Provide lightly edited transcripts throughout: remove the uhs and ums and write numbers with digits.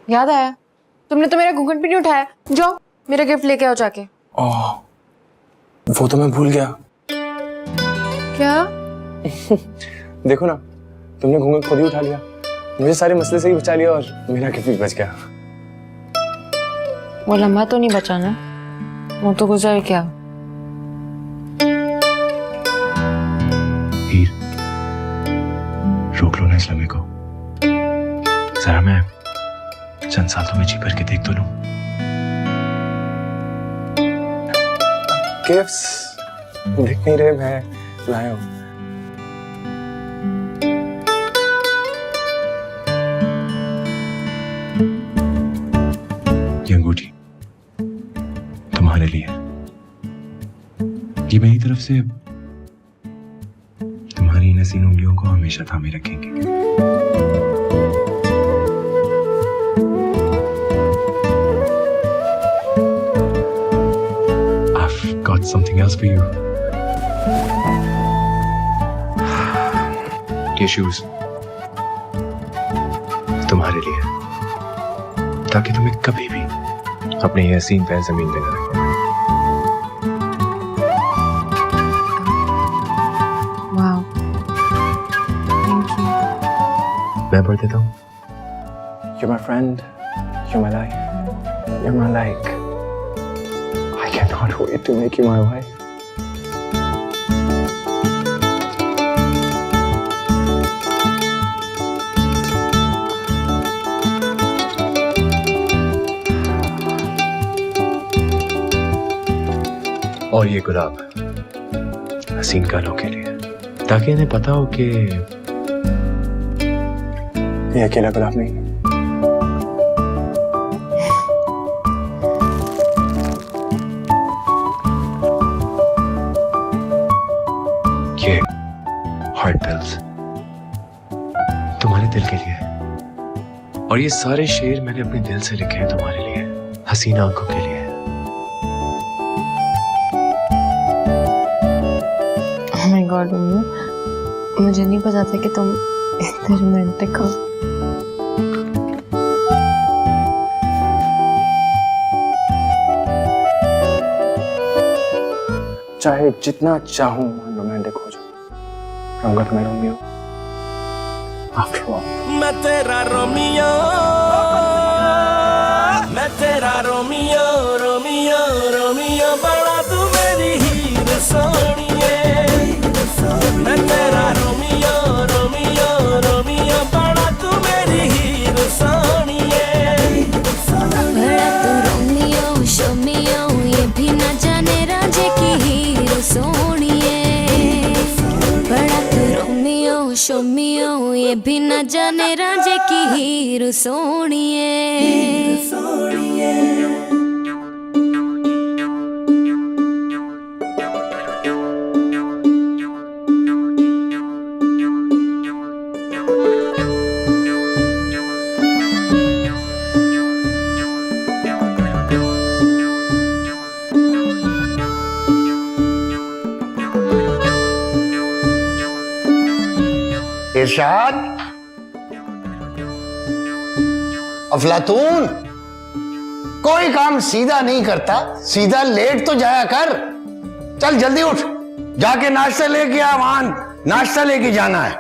याद आया, तुमने तो मेरा घूंघट भी नहीं उठाया। जाओ मेरा गिफ्ट लेके आओ जाके। ओह, वो तो मैं भूल गया। क्या? देखो ना, तुमने घूंघट खुद ही उठा लिया, मुझे सारे मसले से ही बचा लिया और मेरा गिफ्ट भी बच गया। वो लम्हा तो नहीं बचा ना, वो तो गुजर गया। हीर, रोक लो ना इस लम्हे को, जरा मैं चंद साल तुम्हें जी भर के देख तो लूं। गिफ्ट्स देख नहीं रहे, मैं लाया हूं। ये अंगूठी तुम्हारे लिए, ये मेरी तरफ से तुम्हारी इन हसीन उंगलियों को हमेशा थामे रखेंगे। I've got something else for you. ये शूज तुम्हारे लिए, ताकि तुम्हें कभी भी अपने ये हसीन पैर जमीन पे न रखें। वाह, थैंक यू। मैं पढ़ देता हूँ। You're my friend, you're my life, you're my like. I cannot wait to make you my wife. और ये गुलाब हसीन गालों के लिए, ताकि इन्हें पता हो कि ये अकेला गुलाब नहीं। ये हार्ट पिल्स तुम्हारे दिल के लिए है, और ये सारे शेर मैंने अपने दिल से लिखे हैं तुम्हारे लिए, हसीन आंखों के लिए। Oh my God, उम्मू, मुझे नहीं पता था कि तुम इतने रोमांटिक हो। चाहे जितना चाहूं रोमांटिक हो जाऊं, रहूंगा तो मैं रोमियो। After all, मैं तेरा रोमियो, मैं तेरा रोमियो, रोमियो रोमियो बड़ा तू मेरी हीर सोनिए। मैं तेरा रोमियो, रोमियो रोमियो बड़ा तू मेरी हीर सोनिए। बड़ा तू रोमियो शोमियो, ये भी न जाने राजे की हीर सोनिए। बड़ा तू रोमियो शोमियो, ये भी न जाने राजे की हीर सोनिए। इरशाद, अफलातून, कोई काम सीधा नहीं करता, सीधा लेट तो जाया कर। चल जल्दी उठ, जाके नाश्ता लेके आ, वहां नाश्ता लेके जाना है।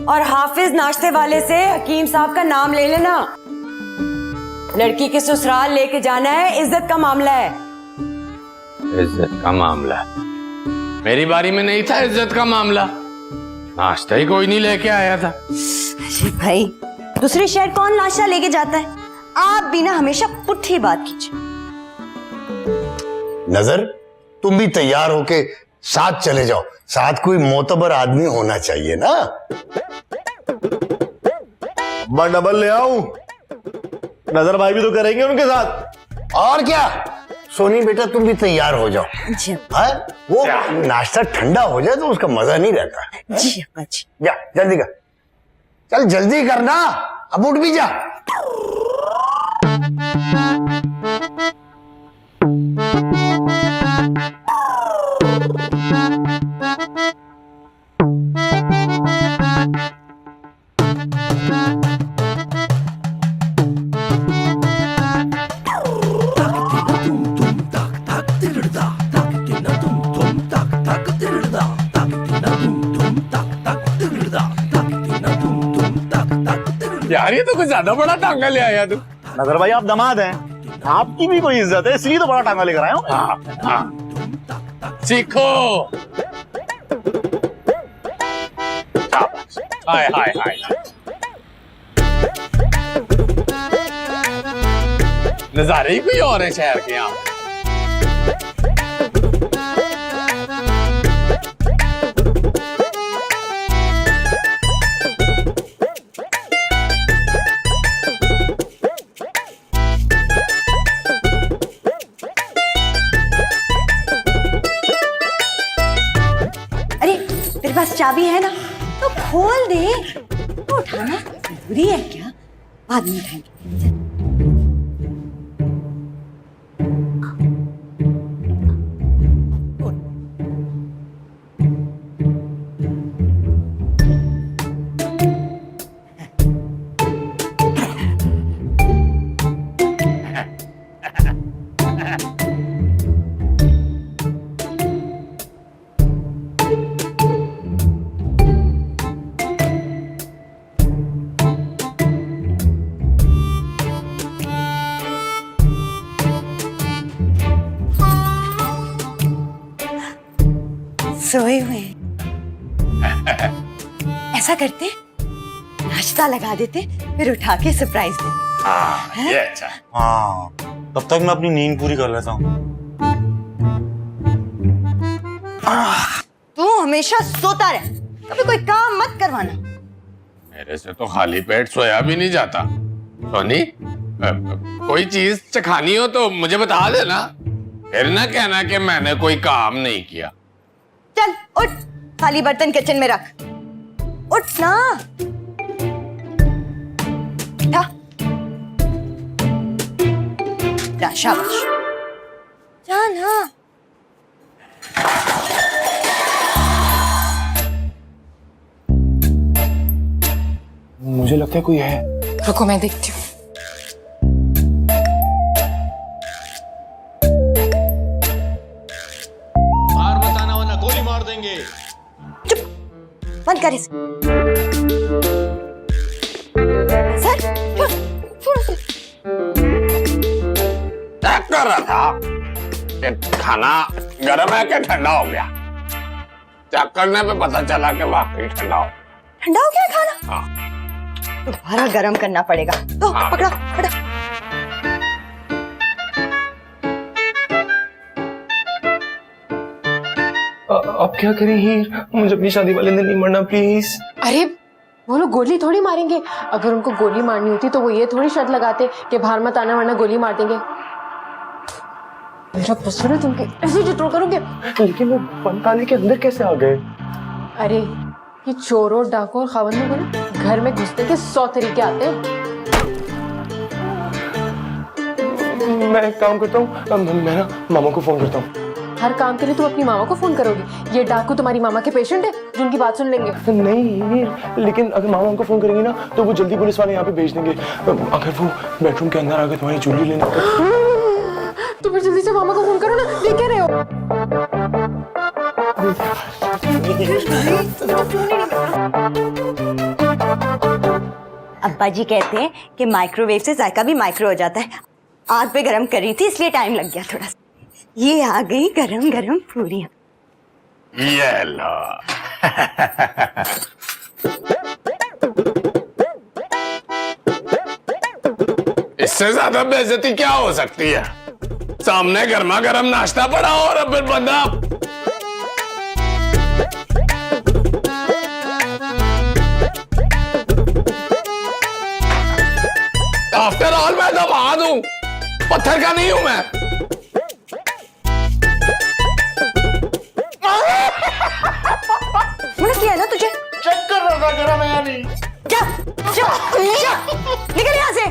और हाफिज नाश्ते वाले से हकीम साहब का नाम ले लेना। लड़की के ससुराल लेके जाना है, इज्जत का मामला है। इज्जत का मामला? मेरी बारी में नहीं था इज्जत का मामला, नाश्ता ही कोई नहीं लेके आया था। अरे भाई, दूसरे शहर कौन नाश्ता लेके जाता है? आप भी ना हमेशा पुट्ठी बात कीजिए। नजर, तुम भी तैयार होके साथ चले जाओ, साथ कोई मोतबर आदमी होना चाहिए ना। मैं डबल ले आऊं? नजर भाई भी तो करेंगे उनके साथ। और क्या, सोनी बेटा तुम भी तैयार हो जाओ। जी है? वो नाश्ता ठंडा हो जाए तो उसका मजा नहीं रहता। जी अब्बा जी। जा जल्दी कर, चल जल्दी करना, अब उठ भी जा। यार ये तो कुछ ज्यादा बड़ा टांगा ले आया तू। नजर भाई आप दामाद हैं, आपकी भी कोई इज्जत है, इसलिए तो बड़ा टांगा लेकर आया हूँ। हाँ, सीखो। हाय हाय हाय। नजारे ही कोई और है शहर के यहाँ। अरे तेरे पास चाबी है ना, तो खोल दे। तो उठाना जरूरी है क्या? बाद में उठाएंगे। सोए हुए ऐसा करते, नाश्ता लगा देते, फिर उठा के सरप्राइज देते। ये अच्छा। हाँ, तब तक मैं अपनी नींद पूरी कर लेता हूँ। तू हमेशा सोता रहे, कभी कोई काम मत करवाना। मेरे से तो खाली पेट सोया भी नहीं जाता। सोनी, कोई चीज चखानी हो तो मुझे बता देना, फिर ना कहना कि मैंने कोई काम नहीं किया। चल उठ, खाली बर्तन किचन में रख। उठ ना। उठा। जा, शाबाश। जा ना। मुझे लगता है कोई है। रुको मैं देखती हूँ। हार बताना वरना गोली मार देंगे। चुप, बंद कर इसे। सर, छोड़ इसे। चेक कर रहा था कि खाना गर्म है कि ठंडा हो गया। चेक करने पे पता चला कि वाकई ठंडा हो। ठंडा हो गया खाना? हाँ। दोबारा गर्म करना पड़ेगा। तो हाँ। पकड़ा, पकड़ा। अब क्या करें हीर, मुझे अपनी शादी वाले दिन नहीं मरना प्लीज। अरे वो लोग गोली थोड़ी मारेंगे। अगर उनको गोली मारनी होती तो वो ये थोड़ी शर्त लगाते कि बाहर मत आना वरना गोली मार देंगे। मेरा पसंद है, तुम ऐसे जिक्र करोगे। लेकिन वो बंद ताले के अंदर कैसे आ गए? अरे ये चोरों, डाकुओं और खावंदों को ना घर में घुसने के 100 तरीके आते हैं। मैं एक काम करता हूँ, मैं ना मामा को फोन करता हूँ। हर काम के लिए तुम अपनी मामा को फोन करोगी? ये डाकू तुम्हारी मामा के पेशेंट है जो उनकी बात सुन लेंगे? नहीं, लेकिन अगर मामा को फोन करेंगे ना तो वो जल्दी पुलिस वाले यहाँ पे भेज देंगे। अगर वो बेडरूम के अंदर आकर तुम्हारी ज्वेलरी लेने तो फिर जल्दी से मामा को फोन करो ना। देख क्या रहे हो? अब्बा जी कहते हैं कि माइक्रोवेव से जायका भी माइक्रो हो जाता है। आग पे गरम कर रही थी इसलिए टाइम लग गया थोड़ा सा। ये आ गई गरम गरम पूरियां। ये लो। इससे ज्यादा बेइज्जती क्या हो सकती है? सामने गर्मा गर्म नाश्ता पड़ा और अब फिर बंदा। आफ्टर ऑल मैं दबा दूं, पत्थर का नहीं हूं मैं। मैंने किया ना तुझे। चेक कर रहा था गरम है या नहीं। जा, जा, जा, निकल यहाँ से।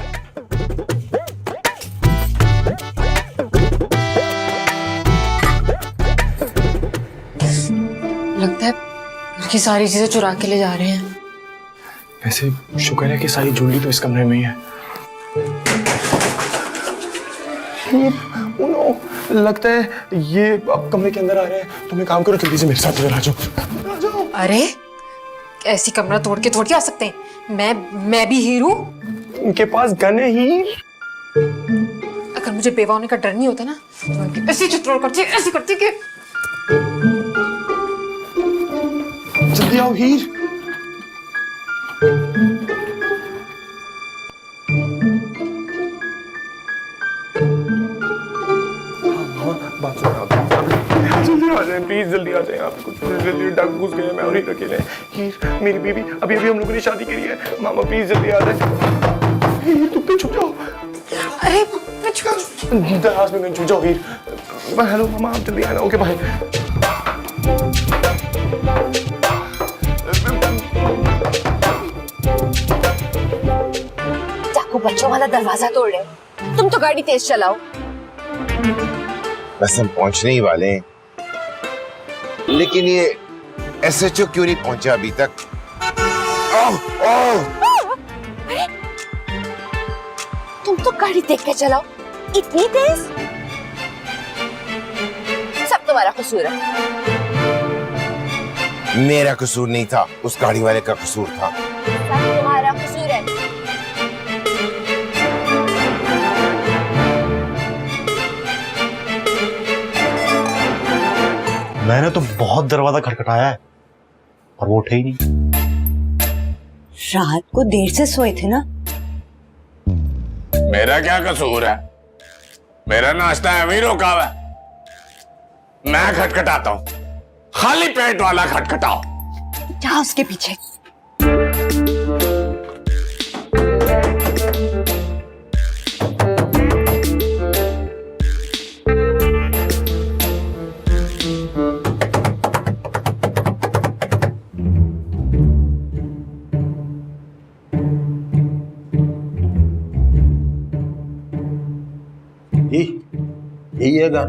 लगता है घर की सारी चीजें चुरा के ले जा रहे हैं। वैसे शुक्र है कि सारी ज्वेलरी तो इस कमरे में ही है। लगता है ये अब कमरे के अंदर आ रहे हैं। तुम एक काम करो, जल्दी से मेरे साथ इधर आ जाओ। अरे ऐसी कमरा तोड़ के आ सकते हैं? मैं भी हीरो हूँ। इनके पास गन है हीर। अगर मुझे बेवा होने का डर नहीं होता ना तो मैं ऐसी चित्रोल करती ऐसी करती कि जल्दी आओ हीर। बात सुनो आप। जल्दी आ जाए प्लीज, जल्दी आ जाए आप। कुछ जल्दी डाकू घुस गए, मैं और हीर अकेले हैं। हीर मेरी बीवी, अभी अभी हम लोगों ने शादी करी है। मामा प्लीज जल्दी आ जाए। हीर तुम तो छुप जाओ। अरे मैं छुप दराज में छुप जाओ हीर। हेलो मामा, आप जल्दी आना। Okay bye. चाकू बच्चों वाला दरवाजा तोड़ रहे हो। तुम तो गाड़ी तेज चलाओ। बस हम पहुंचने ही वाले हैं, लेकिन ये एसएचओ क्यों नहीं पहुंचा अभी तक? ओह, ओह। तुम तो गाड़ी देख के चलाओ, इतनी तेज। सब तुम्हारा कसूर है। मेरा कसूर नहीं था, उस गाड़ी वाले का कसूर था। सब तुम्हारा कसूर है। मैंने तो बहुत दरवाजा खटखटाया है और वो उठे ही नहीं। रात को देर से सोए थे ना। मेरा क्या कसूर है? मेरा नाश्ता है रोका हुआ है। मैं खटखटाता हूं, खाली पेट वाला खटखटाओ। जा उसके पीछे। यही है घर,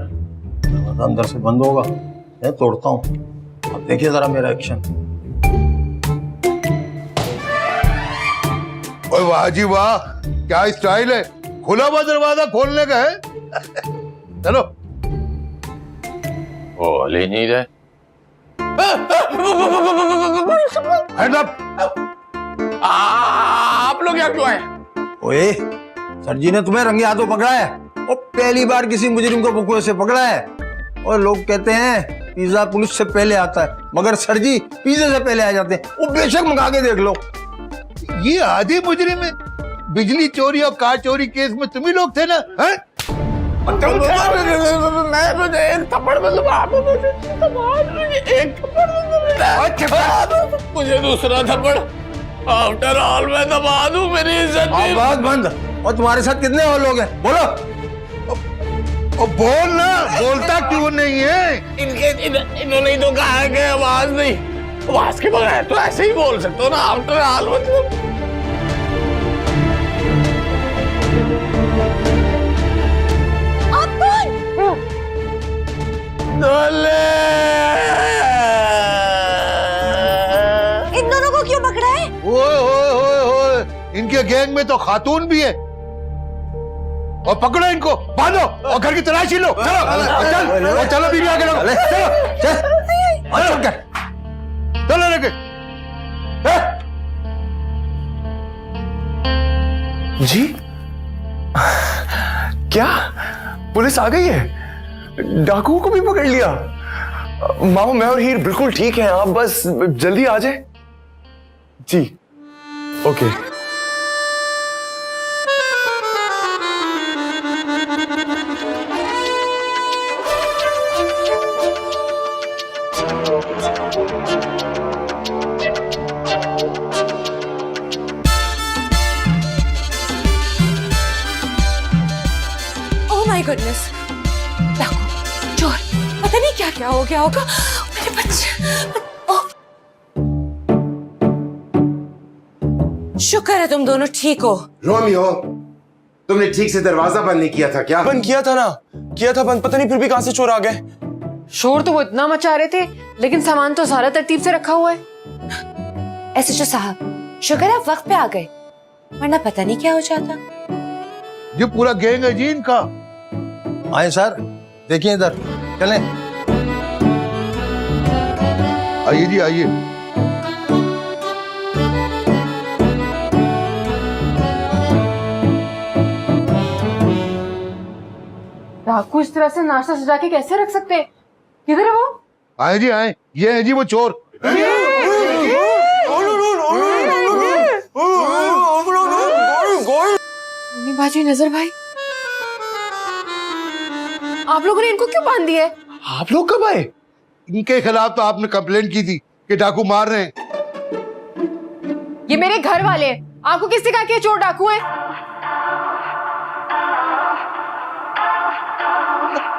अंदर से बंद होगा। मैं तोड़ता हूँ, अब देखिए जरा मेरा एक्शन। ओए वाह जी वाह, क्या स्टाइल है। खुला हुआ दरवाजा खोलने का है। चलो। बोल ही नहीं रहे। Hand up. आप लोग यहाँ क्यों आए? ओए, सर जी ने तुम्हें रंगे हाथों पकड़ा है और पहली बार किसी मुजरिम को बकुए से पकड़ा है। और लोग कहते हैं पिज्जा पुलिस से पहले आता है, मगर सर जी पिज्जे से पहले आ जाते हैं। वो बेशक मंगा के देख लो। ये आधी मुजरिम है। बिजली चोरी और कार चोरी केस में तुम ही लोग थे ना? हैं? मैं एक थप्पड़ मुझे दूसरा थप्पड़ आफ्टर ऑल मैं दबा दूं, मेरी इज्जत भी। आवाज बंद। और तुम्हारे साथ कितने और लोग हैं? बोलो। और बोल ना, बोलता क्यों नहीं है? इन्होंने ही तो कहा है कि आवाज नहीं, आवाज के बगैर तो ऐसे ही बोल सकते हो ना। आफ्टर ऑल मतलब इन दोनों को क्यों पकड़ा है? ओए ओए ओए ओए, इनके गैंग में तो खातून भी है। और पकड़ो इनको, बांधो और घर की तलाशी लो। चलो चल, चलो बीवी आगे लो। चलो चलो लेके। जी क्या पुलिस आ गई है? डाकुओं को भी पकड़ लिया? मामा मैं और हीर बिल्कुल ठीक हैं, आप बस जल्दी आ जाए। जी ओके। ओह माय गुडनेस, डाकू, चोर, पता नहीं क्या क्या हो गया होगा। मेरे बच्चे। ओह, शुक्र है तुम दोनों ठीक हो। रोमियो, तुमने ठीक से दरवाजा बंद नहीं किया था क्या? बंद किया था ना, किया था बंद, पता नहीं फिर भी कहां से चोर आ गए। शोर तो वो इतना मचा रहे थे, लेकिन सामान तो सारा तरतीब से रखा हुआ है। एसएचओ साहब, शुक्र है आप वक्त पे आ गए, वरना पता नहीं क्या हो जाता। ये पूरा गैंग है जी इनका। आए सर, देखिए इधर, चलें। आइए जी आइए। डाकू इस तरह से नाश्ता सजा के कैसे रख सकते हैं? किधर है वो? आए जी आए, ये है जी वो चोर। सोनी बाजी, नजर भाई, आप लोगों ने इनको क्यों बांध दिया है? आप लोग कब आए? इनके खिलाफ तो आपने कंप्लेंट की थी कि डाकू मार रहे हैं। ये मेरे घर वाले हैं, आपको किसने कहा कि ये चोर डाकू है?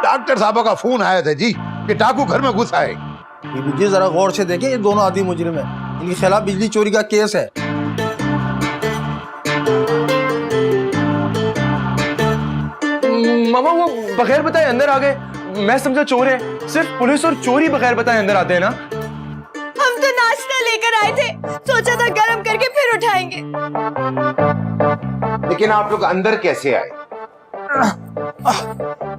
डॉक्टर साहब का फोन आया था जी कि डाकू घर में घुस आए। बीबी जी जरा गौर से देखें, ये दोनों आदमी मुजरिम है, इनके खिलाफ बिजली चोरी का केस है। मामा वो बगैर बताए अंदर आ गए, मैं समझा चोर है। सिर्फ पुलिस और चोर ही बगैर बताए अंदर आते हैं ना? हम तो नाश्ता लेकर आए थे, सोचा था गरम करके फिर उठाएंगे। लेकिन आप लोग अंदर कैसे आए?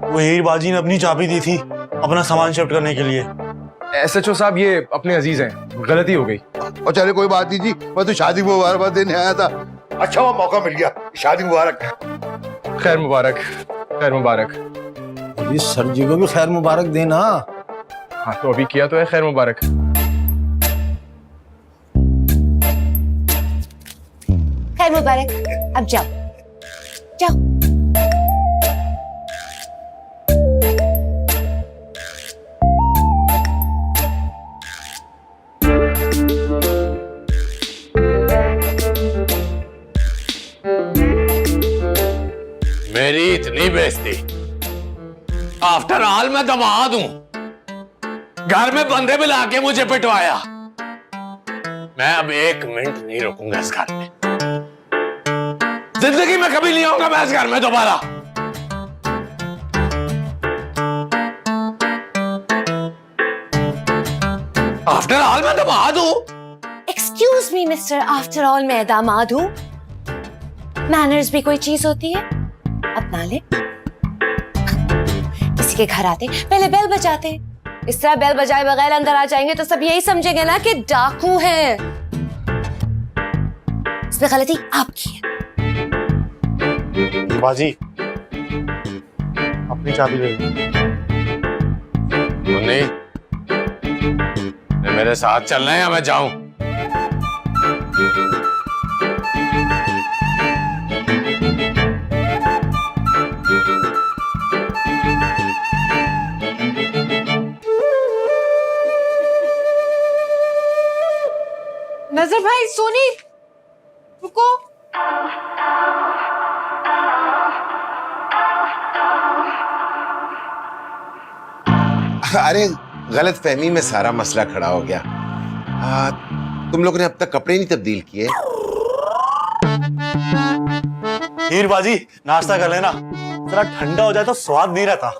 वो हीर बाजी ने अपनी चाबी दी थी अपना सामान शिफ्ट करने के लिए। SHO साहब, ये अपने अजीज हैं, गलती हो गई। और चले कोई बात नहीं जी, मैं तो शादी मुबारक देने आया था। अच्छा वो मौका मिल गया, शादी मुबारक। खैर मुबारक, खैर मुबारक। अभी सर जी को भी खैर मुबारक देना। हाँ तो अभी किया तो है खैर मुबारक। खैर मुबारक, अब जाओ जाओ। मेरी इतनी बेइज्जती, आफ्टर ऑल मैं दामाद हूं, घर में बंदे बुला के मुझे पिटवाया। मैं अब 1 मिनट नहीं रुकूंगा इस घर में, जिंदगी में कभी नहीं आऊंगा मैं इस घर में दोबारा। आफ्टर ऑल मैं दामाद हूं। Excuse me mister, after all मैं दामाद हूँ। मैनर्स भी कोई चीज होती है, अपना ले। किसी के घर आते पहले बेल बजाते, इस तरह बेल बजाए बगैर अंदर आ जाएंगे तो सब यही समझेंगे ना कि डाकू है। इसमें गलती आपकी है। बाजी अपनी चाबी ले लो। मुन्नी, मेरे साथ चलना है या मैं जाऊं? नजर भाई, सोनी, रुको। अरे गलत फहमी में सारा मसला खड़ा हो गया। तुम लोगों ने अब तक कपड़े नहीं तब्दील किए? हीर बाजी नाश्ता कर लेना, जरा ठंडा हो जाए तो स्वाद नहीं रहता।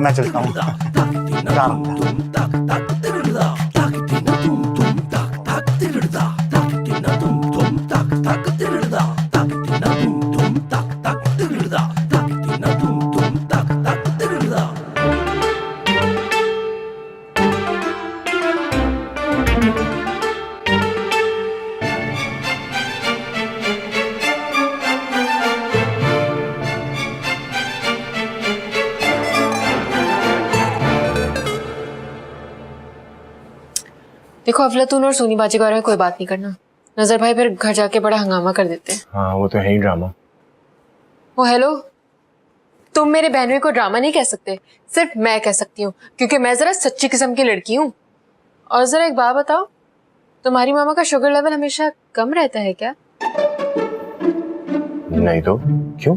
मैं चलता हूँ। देखो, अफलातून और सोनी बाजी के बारे में कोई बात नहीं करना। नजर भाई फिर घर जाके बड़ा हंगामा कर देते हैं। हाँ वो तो है ही ड्रामा। वो हेलो, तुम मेरे बहनों को ड्रामा नहीं कह सकते, सिर्फ मैं कह सकती हूँ, क्योंकि मैं जरा सच्ची किस्म की लड़की हूँ। और जरा एक बात बताओ, तुम्हारी मामा का शुगर लेवल हमेशा कम रहता है क्या? नहीं तो क्यों?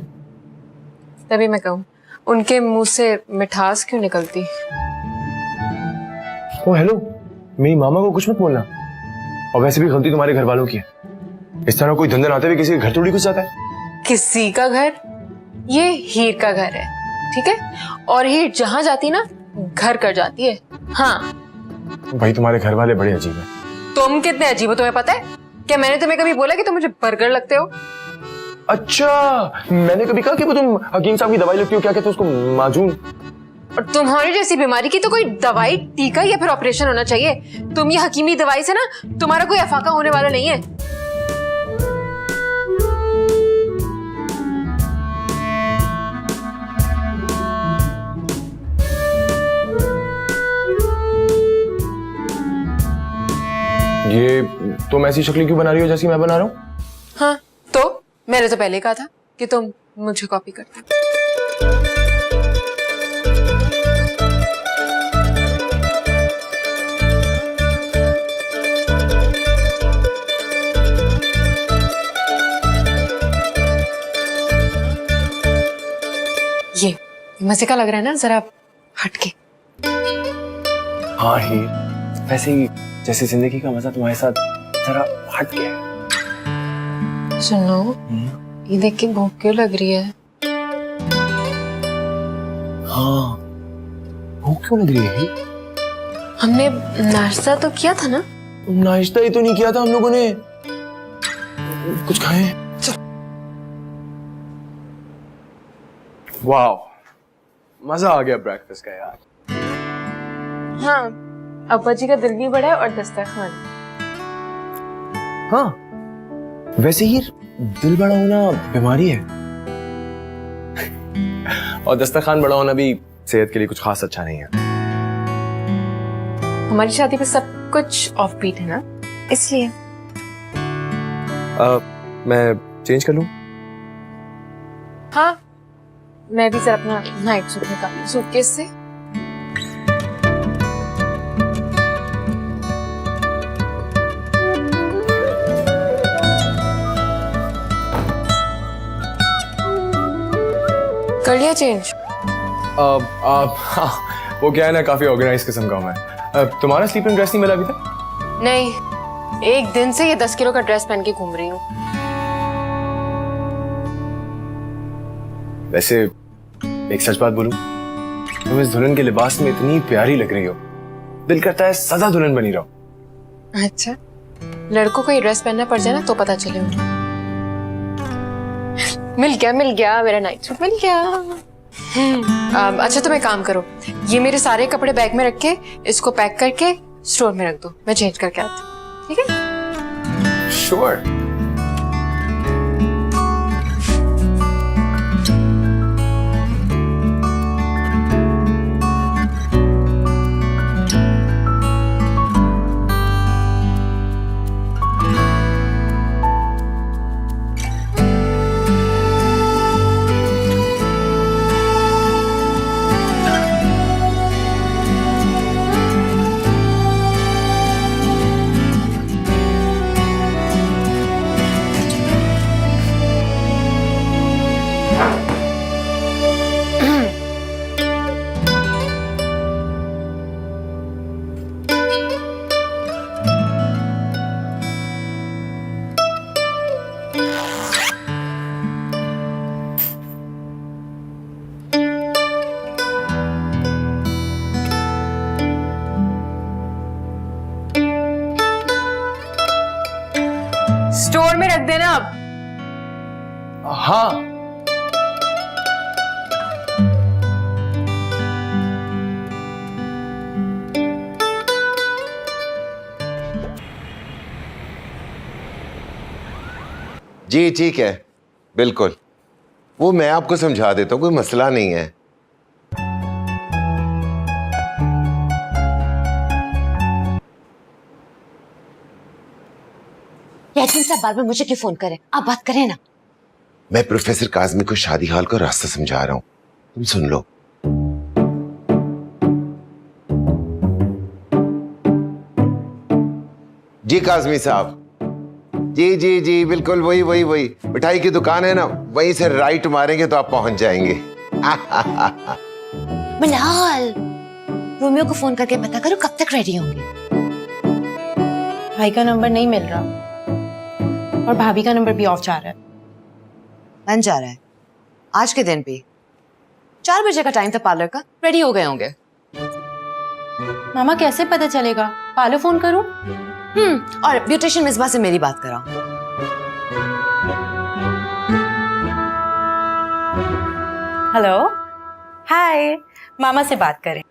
तभी मैं कहूँ, उनके मुंह से मिठास क्यों निकलती? ओ हेलो, मेरी मामा को कुछ मत बोलना। और वैसे भी गलती तुम्हारे घर वालों की है। इस तरह कोई धंधे आते हुए किसी के घर थोड़ी घुस जाता है। किसी का घर? ये हीर का घर है, ठीक है? और हीर जहां जाती ना, घर कर जाती है। हाँ भाई तुम्हारे घर वाले बड़े अजीब हैं। तुम कितने अजीब हो, तुम्हें पता है क्या? मैंने तुम्हें कभी बोला कि तुम मुझे बर्गर लगते हो? अच्छा, मैंने कभी कहा कि वो तुम हकीम साहब की दवाई लगती हो, क्या कहते हैं उसको, माजून? और तुम्हारी जैसी बीमारी की तो कोई दवाई, टीका या फिर ऑपरेशन होना चाहिए। तुम ये हकीमी दवाई से ना तुम्हारा कोई अफाका होने वाला नहीं है। ये तुम ऐसी शक्ल क्यों बना रही हो जैसी मैं बना रहा हूँ? हाँ तो मैंने तो पहले कहा था कि तुम मुझे कॉपी करते हो। ये मजे का लग रहा है ना, जरा हटके। हाँ हीर, वैसे ही जैसे जिंदगी का मजा तुम्हारे साथ जरा हट गया है। सुनो, ये देख के भूख क्यों लग रही है? हाँ, भूख क्यों लग रही है? हमने नाश्ता तो किया था ना? नाश्ता ही तो नहीं किया था हम लोगों ने। कुछ खाएं? वाह, मजा आ गया ब्रेकफास्ट का यार। हाँ, अब्बा जी का दिल भी बड़ा है और दस्तरखान। हाँ, वैसे ही दिल बड़ा होना बीमारी है और दस्तरखान बड़ा होना भी सेहत के लिए कुछ खास अच्छा नहीं है। हमारी शादी पे सब कुछ ऑफ बीट है ना, इसलिए। मैं चेंज कर लूं? हाँ, मैं भी जरा अपना नाइट सूट निकालूं सूटकेस से। कर लिया चेंज? वो क्या है ना, काफी ऑर्गेनाइज किस्म का हूं मैं। तुम्हारा स्लीपिंग ड्रेस नहीं मिला अभी तक? नहीं, एक दिन से ये 10 किलो का ड्रेस पहन के घूम रही हूँ। वैसे एक सच बात बोलूं, तुम इस दुल्हन के लिबास में इतनी प्यारी लग रही हो, दिल करता है सदा दुल्हन बनी रहो। अच्छा, लड़कों को ये ड्रेस पहनना पड़ जाए ना तो पता चले उन्हें। मिल गया मेरा नाइट सूट मिल गया। अच्छा तुम एक काम करो, ये मेरे सारे कपड़े बैग में रख के इसको पैक करके स्टोर में रख दो, मैं चेंज करके आती हूँ, ठीक है? श्योर। स्टोर में रख देना अब। हाँ, जी ठीक है, बिल्कुल। वो मैं आपको समझा देता हूँ, कोई मसला नहीं है। यासीन साहब बार बार मुझे क्यों फोन करें, आप बात करें ना। मैं प्रोफेसर काज़मी को शादी हाल का रास्ता समझा रहा हूँ, तुम सुन लो। जी काज़मी साहब, जी जी जी बिल्कुल, वही मिठाई की दुकान है ना, वहीं से राइट मारेंगे तो आप पहुंच जाएंगे। मलाल, रोमियो को फोन करके पता करो कब तक रेडी होंगे। भाई का नंबर नहीं मिल रहा और भाभी का नंबर भी ऑफ जा रहा है। बन जा रहा है आज के दिन भी। 4 बजे का टाइम था पार्लर का, रेडी हो गए होंगे। मामा कैसे पता चलेगा? पालो फोन करूं? और ब्यूटिशियन मिसबा से मेरी बात कराओ। हेलो, हाय, मामा से बात करें।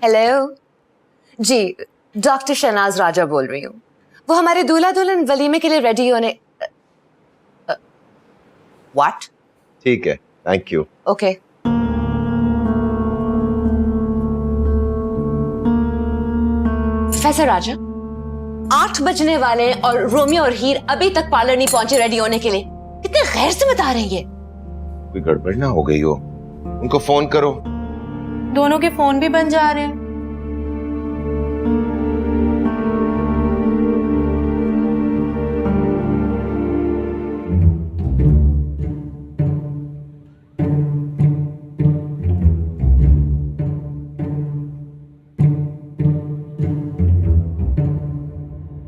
हेलो जी, डॉक्टर शहनाज राजा बोल रही हूँ। वो हमारे दूल्हा दुल्हन वलीमे के लिए रेडी होने। व्हाट? ठीक है, थैंक यू। ओके। प्रोफेसर राजा, 8 बजने वाले हैं और रोमियो और हीर अभी तक पार्लर नहीं पहुंचे रेडी होने के लिए। कितने गैर से बता रहे हैं ये। कोई गड़बड़ ना हो गई हो, उनको फोन करो। दोनों के फोन भी बन जा रहे हैं।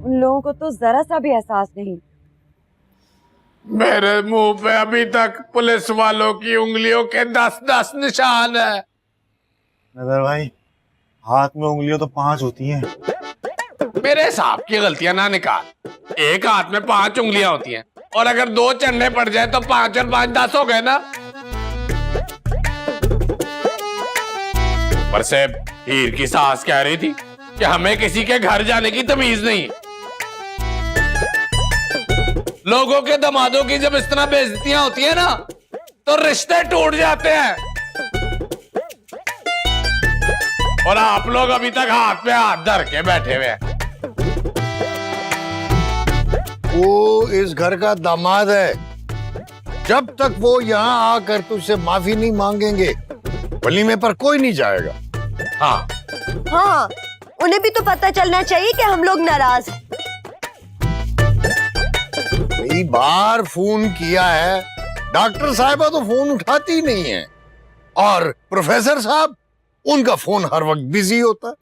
उन लोगों को तो जरा सा भी एहसास नहीं। मेरे मुंह पे अभी तक पुलिस वालों की उंगलियों के 10-10 निशान है। नजर भाई, हाथ में उंगलियां तो 5 होती हैं। मेरे हिसाब की गलतियां ना निकाल। एक हाथ में 5 उंगलियां होती हैं और अगर 2 चंडे पड़ जाए तो 5 और 5 10 हो गए ना। पर से हीर की सास कह रही थी कि हमें किसी के घर जाने की तमीज नहीं। लोगों के दमादों की जब इस तरह बेइज्जतियां होती है ना तो रिश्ते टूट जाते हैं। और आप लोग अभी तक हाथ पे हाथ धर के बैठे हुए हैं। वो इस घर का दामाद है। जब तक वो यहाँ आकर तुझसे माफी नहीं मांगेंगे, वलीमे पर कोई नहीं जाएगा। हाँ, हाँ, उन्हें भी तो पता चलना चाहिए कि हम लोग नाराज हैं। कई बार फोन किया है, डॉक्टर साहिबा तो फोन उठाती नहीं है और प्रोफेसर साहब, उनका फोन हर वक्त बिजी होता है।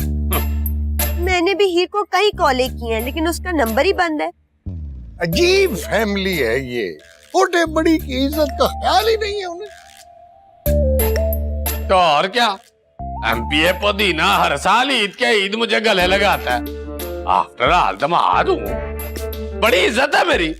मैंने भी हीर को कई कॉलें की हैं, लेकिन उसका नंबर ही बंद है। अजीब फैमिली है ये, छोटे बड़ी की इज्जत का ख्याल ही नहीं है उन्हें। तो और क्या, एमपीए पुदीना हर साल ईद के ईद मुझे गले लगाता है। आफ्टर ऑल दामाद हूं, बड़ी इज्जत है मेरी।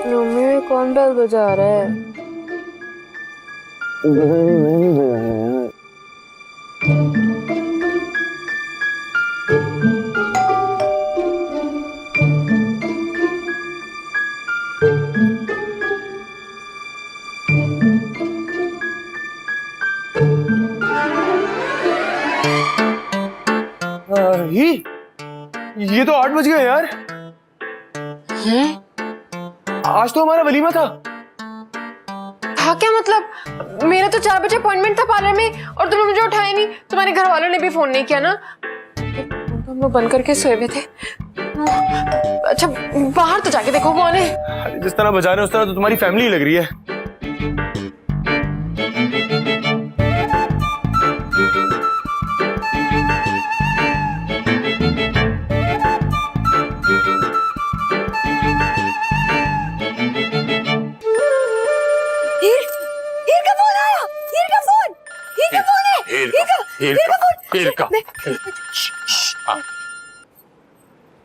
रोमियो कौन बेल बजा रहा है? ये तो 8 बज गए यार। आज तो हमारा वलीमा था। हाँ, क्या मतलब? मेरा तो 4 बजे अपॉइंटमेंट था पार्लर में और तुमने मुझे उठाया नहीं। तुम्हारे घर वालों ने भी फोन नहीं किया ना? हम लोग बंद करके सोए हुए थे। अच्छा, बाहर तो जाके देखो कौन है। जिस तरह बजा रहे हैं उस तरह तो तुम्हारी फैमिली लग रही है।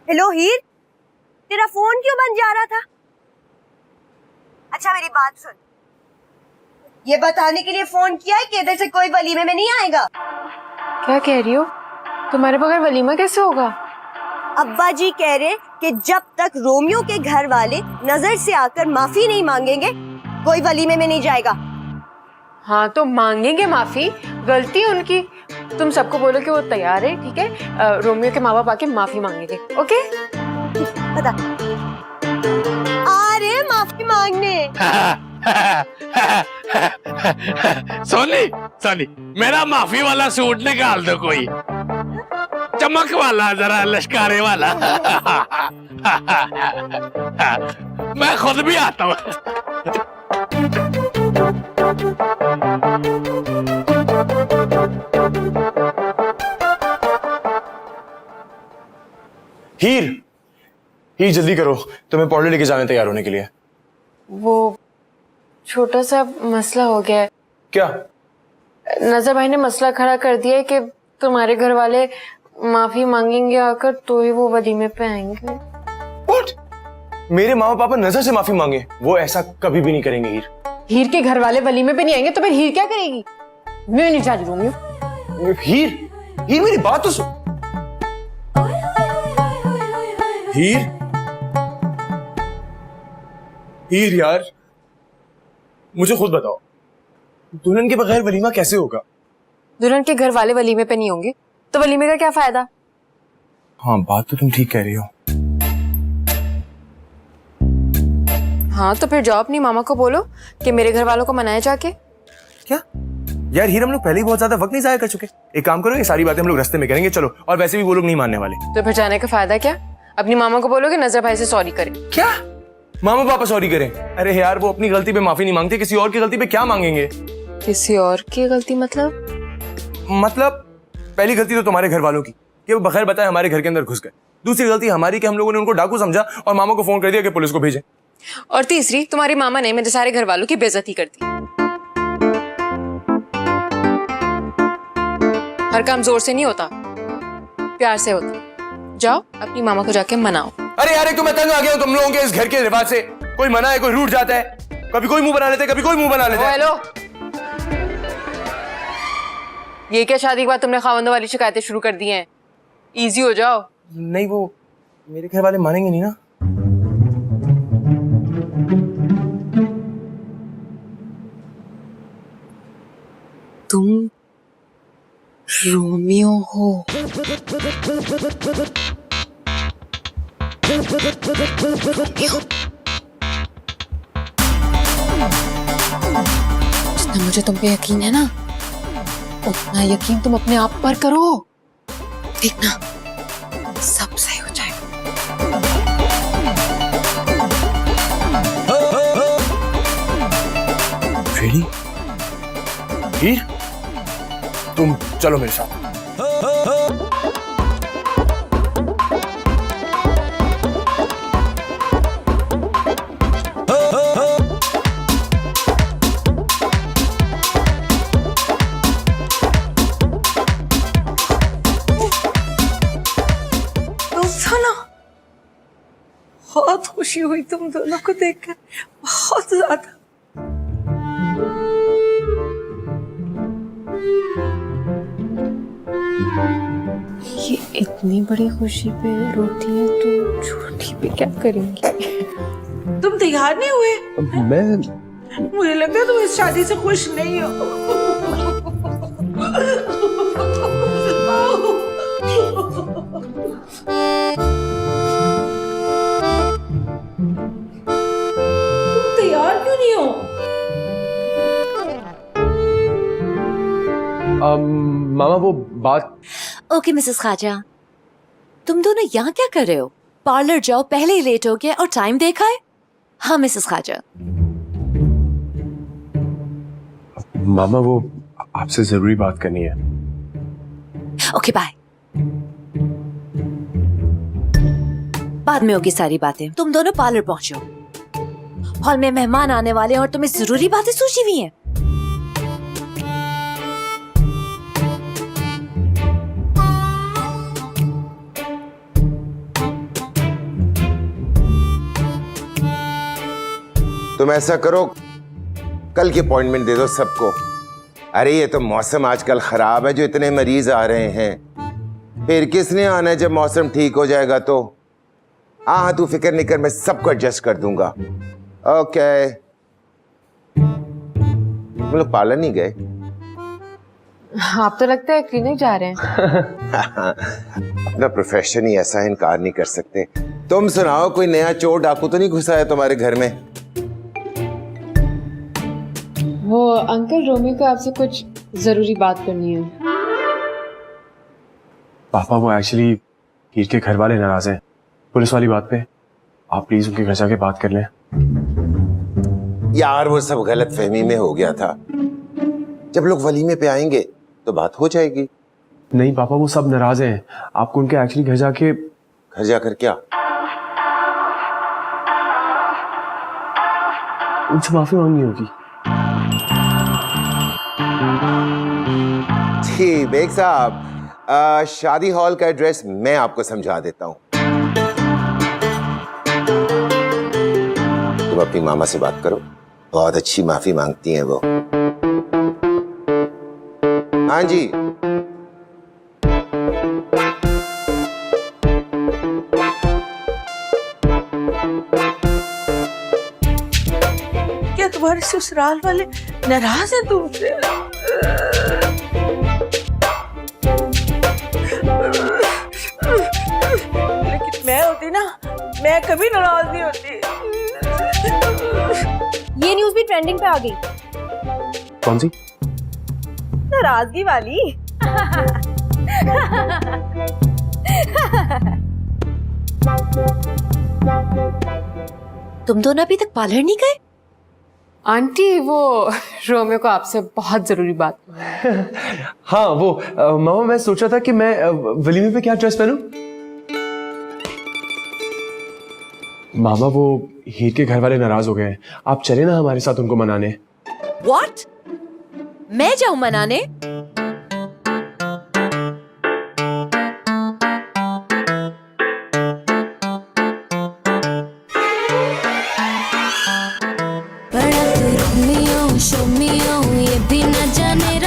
हेलो हीर, तेरा फोन क्यों बंद जा रहा था? अच्छा मेरी बात सुन, ये बताने के लिए फोन किया है कि इधर से कोई वलीमे में नहीं आएगा। क्या कह रही हो? तुम्हारे बगैर वलीमा कैसे होगा? अब्बा जी कह रहे कि जब तक रोमियो के घर वाले नजर से आकर माफी नहीं मांगेंगे, कोई वलीमे में नहीं जाएगा। हाँ, तो मांगेंगे माफी, गलती उनकी। तुम सबको बोलो कि वो तैयार है, ठीक है? रोमियो के माँ बाप आके माफी मांगेंगे, ओके? बता। आ रहे माफी मांगने। सोनी, सोनी, मेरा माफी वाला सूट निकाल दो कोई। चमक वाला, जरा लश्कारे वाला। मैं खुद भी आता हूँ। हीर जल्दी करो, तुम्हें पार्लर लेके जाने तैयार होने के लिए। वो छोटा सा मसला हो गया है। क्या? नजर भाई ने मसला खड़ा कर दिया है कि तुम्हारे घर वाले माफी मांगेंगे आकर तो ही वो वलीमे पे आएंगे। What? मेरे मामा पापा नजर से माफी मांगे? वो ऐसा कभी भी नहीं करेंगे हीर। हीर के घर वाले वलीमे पे नहीं आएंगे तो फिर हीर क्या करेगी? मैं नहीं जा रही रोमियो। हीर मेरी बात तो सुन। हीर यार, मुझे खुद बताओ, दुल्हन के बगैर वलीमा कैसे होगा? दुल्हन के घर वाले वलीमे पे नहीं होंगे तो वलीमे का क्या फायदा? हाँ, बात तो तुम ठीक कह रही हो। हाँ तो फिर जाओ अपनी मामा को बोलो कि मेरे घर वालों को मनाए जाके। क्या यार हीर, हम लोग पहले ही बहुत ज्यादा वक्त नहीं जाया कर चुके। एक काम करो, ये सारी बातें हम लोग रास्ते में करेंगे, चलो। और वैसे भी वो लोग नहीं मानने वाले। तो फिर जाने का फायदा क्या? अपनी मामा को बोलो कि नजर भाई से सॉरी करे। क्या मामा पापा सॉरी करें? अरे यार, वो अपनी गलती पे माफी नहीं मांगते, किसी और की गलती पे क्या मांगेंगे? किसी और की गलती मतलब पहली गलती तो तुम्हारे घर वालों की कि वो बगैर बताए हमारे घर के अंदर घुस गए। दूसरी गलती हमारी कि हम लोगों ने उनको डाकू समझा और मामा को फोन कर दिया कि पुलिस को भेजें। और तीसरी तुम्हारी मामा ने मेरे सारे घर वालों की बेइज्जती कर दी। हर काम जोर से नहीं होता, प्यार से होता। जाओ अपनी मामा को जाके मनाओ। अरे यार, एक तो मैं तंग आ गया हूं तुम लोगों के इस घर के रिवाज से। कोई मना है, कोई रूठ जाता है, कभी कोई मुंह बना लेते, कभी कोई मुंह बना लेता है। हेलो, ये क्या शादी के बाद तुमने खावंदों वाली शिकायतें शुरू कर दी हैं? इजी हो जाओ। नहीं, वो मेरे घर वाले मानेंगे नहीं ना। तुम रोमियो हो? जितना मुझे तुम पे यकीन है ना, उतना यकीन तुम अपने आप पर करो। देखना सब सही हो जाएगा। Really? हीर, तुम चलो मेरे साथ। बहुत खुशी हुई तुम दोनों को देखकर, बहुत ज्यादा। ये इतनी बड़ी खुशी पे रोती है तो छोटी पे क्या करेंगी? तुम तैयार नहीं हुए? मैं मुझे लगता है तुम इस शादी से खुश नहीं हो। तैयार क्यों नहीं हो? मामा वो बात। ओके मिसेस खाजा, तुम दोनों यहाँ क्या कर रहे हो? पार्लर जाओ, पहले ही लेट हो गया और टाइम देखा है। हाँ मिसेस खाजा। मामा वो आपसे जरूरी बात करनी है। Okay bye. बाद में होगी सारी बातें। तुम दोनों पार्लर पहुंचो। हॉल में मेहमान आने वाले हैं और तुम्हें जरूरी बातें सोची हुई हैं। तुम ऐसा करो, कल की अपॉइंटमेंट दे दो सबको। अरे ये तो मौसम आजकल खराब है, जो इतने मरीज आ रहे हैं। फिर किसने आना है जब मौसम ठीक हो जाएगा तो? हाँ, तू फिक्र नहीं कर, मैं सबको एडजस्ट कर दूंगा। ओके। हम लोग पार्लर नहीं गए? आप तो लगता है क्लिनिक जा रहे हैं। अपना प्रोफेशन ही ऐसा है, इनकार नहीं कर सकते। तुम सुनाओ, कोई नया चोर डाकू तो नहीं घुसा है तुम्हारे घर में? वो अंकल, रोमियो को आपसे कुछ जरूरी बात करनी है। पापा वो एक्चुअली हीर के घर वाले नाराज हैं पुलिस वाली बात पे। आप प्लीज उनके घर जाके बात कर लें। यार वो सब गलत फहमी में हो गया था, जब लोग वलीमे पे आएंगे तो बात हो जाएगी। नहीं पापा वो सब नाराज हैं, आपको उनके एक्चुअली घर जाकर क्या? उनसे माफी मांगनी होगी। जी बेग साहब, शादी हॉल का एड्रेस मैं आपको समझा देता हूँ। तुम अपनी मामा से बात करो, बहुत अच्छी माफी मांगती हैं वो। हाँ जी। क्या तुम्हारे ससुराल वाले नाराज हैं तुमसे? लेकिन मैं होती ना, मैं कभी नाराज नहीं होती। ये न्यूज़ भी ट्रेंडिंग पे आ गई। कौन सी? नाराजगी वाली। तुम दोनों अभी तक पार्लर नहीं गए? आंटी वो रोमियो को आपसे बहुत जरूरी बात। हाँ वो मामा मैं सोच रहा था कि मैं वलीमे पे क्या ड्रेस पहनूं। मामा वो हीर के घर वाले नाराज हो गए हैं, आप चले ना हमारे साथ उनको मनाने। What? मैं जाऊं मनाने? बड़ा तू रोमियो शोमियो ये भी न जाने